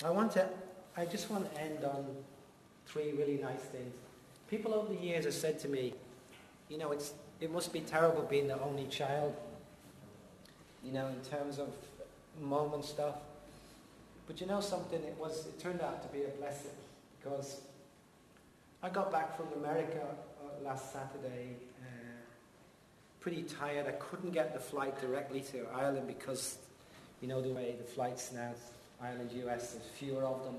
I just want to end on three really nice things. People over the years have said to me, you know, it must be terrible being the only child, you know, in terms of mum and stuff. But you know something, it turned out to be a blessing, because I got back from America last Saturday, pretty tired. I couldn't get the flight directly to Ireland because, you know, the way the flights now, Ireland, US, there's fewer of them,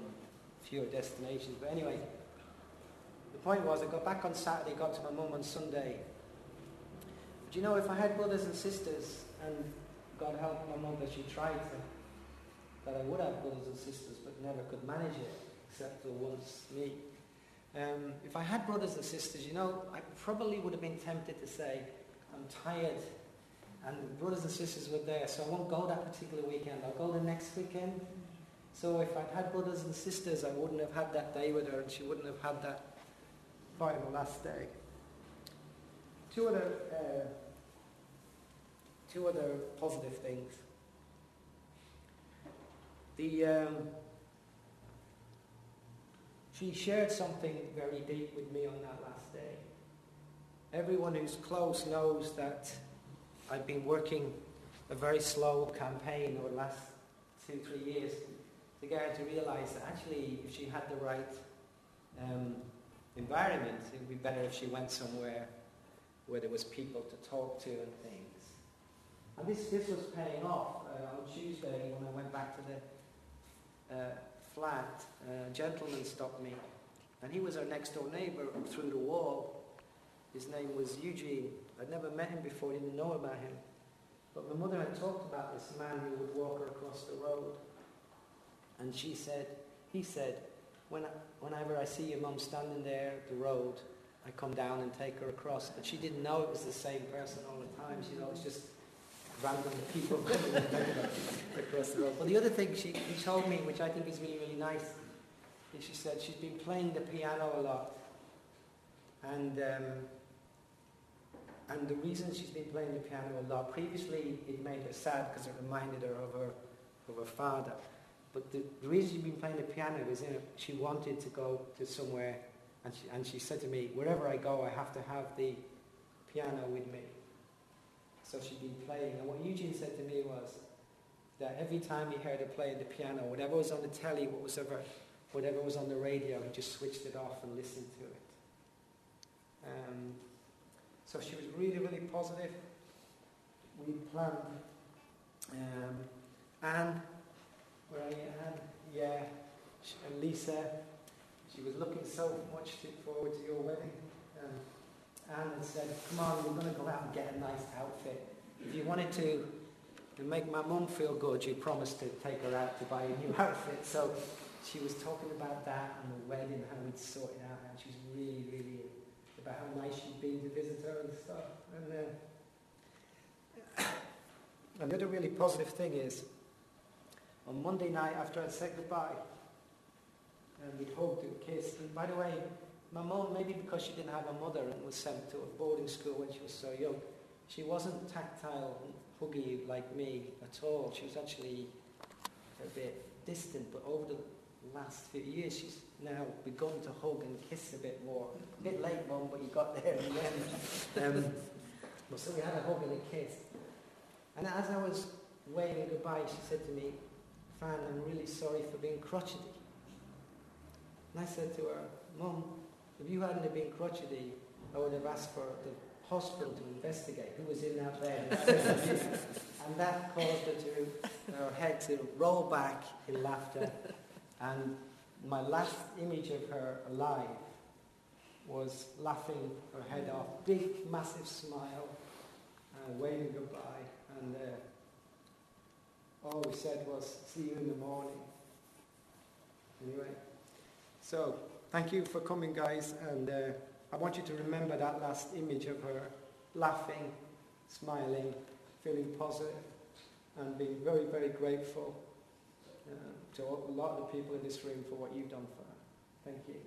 fewer destinations. But anyway, the point was I got back on Saturday, got to my mum on Sunday. But you know, if I had brothers and sisters, and God help my mum that she tried to, that I would have brothers and sisters, but never could manage it, except for once me. If I had brothers and sisters, you know, I probably would have been tempted to say, I'm tired, and brothers and sisters were there, so I won't go that particular weekend, I'll go the next weekend. So if I'd had brothers and sisters, I wouldn't have had that day with her, and she wouldn't have had that final last day. Two other positive things. She shared something very deep with me on that last day. Everyone who's close knows that I've been working a very slow campaign over the last 2-3 years to get her to realise that actually if she had the right environment, it would be better if she went somewhere where there was people to talk to and things. And this was paying off. On Tuesday when I went back to the flat, a gentleman stopped me, and he was our next door neighbour through the wall. His name was Eugene. I'd never met him before, didn't know about him. But my mother had talked about this man who would walk her across the road. And he said, whenever I see your mum standing there at the road, I come down and take her across. But she didn't know it was the same person all the time. She knows just random people coming and taking her across the road. But the other thing he told me, which I think is really, really nice, is she said she's been playing the piano a lot. And the reason she's been playing the piano a lot, previously it made her sad because it reminded her of her father. But the reason she's been playing the piano is she wanted to go to somewhere, and she said to me, wherever I go, I have to have the piano with me. So she'd been playing, and what Eugene said to me was that every time he heard her playing the piano, whatever was on the telly, whatever was on the radio, he just switched it off and listened to it. So she was really, really positive. We planned Anne, where are you, Anne? Yeah, and Lisa. She was looking so much forward to your wedding. Anne had said, come on, we're going to go out and get a nice outfit. If you wanted to make my mum feel good, you'd promised to take her out to buy a new outfit. So she was talking about that and the wedding, how we'd sort it out, and she was really, really about how nice she'd been to visit her and stuff. And the other really positive thing is, on Monday night after I'd said goodbye, and we'd hugged and kissed, and by the way, my mum, maybe because she didn't have a mother and was sent to a boarding school when she was so young, she wasn't tactile and huggy like me at all. She was actually a bit distant, but over the last few years she's now begun to hug and kiss a bit more. A bit late, Mum, but you got there in the end. So we had a hug and a kiss. And as I was waving goodbye, she said to me, Fan, I'm really sorry for being crotchety. And I said to her, Mum, if you hadn't been crotchety, I would have asked for the hospital to investigate who was in that bed. And that caused her head to roll back in laughter. And my last image of her alive was laughing her head off, big, massive smile, waving goodbye. And all we said was, see you in the morning. Anyway, so thank you for coming, guys, and I want you to remember that last image of her laughing, smiling, feeling positive, and being very, very grateful to a lot of the people in this room for what you've done for her. Thank you.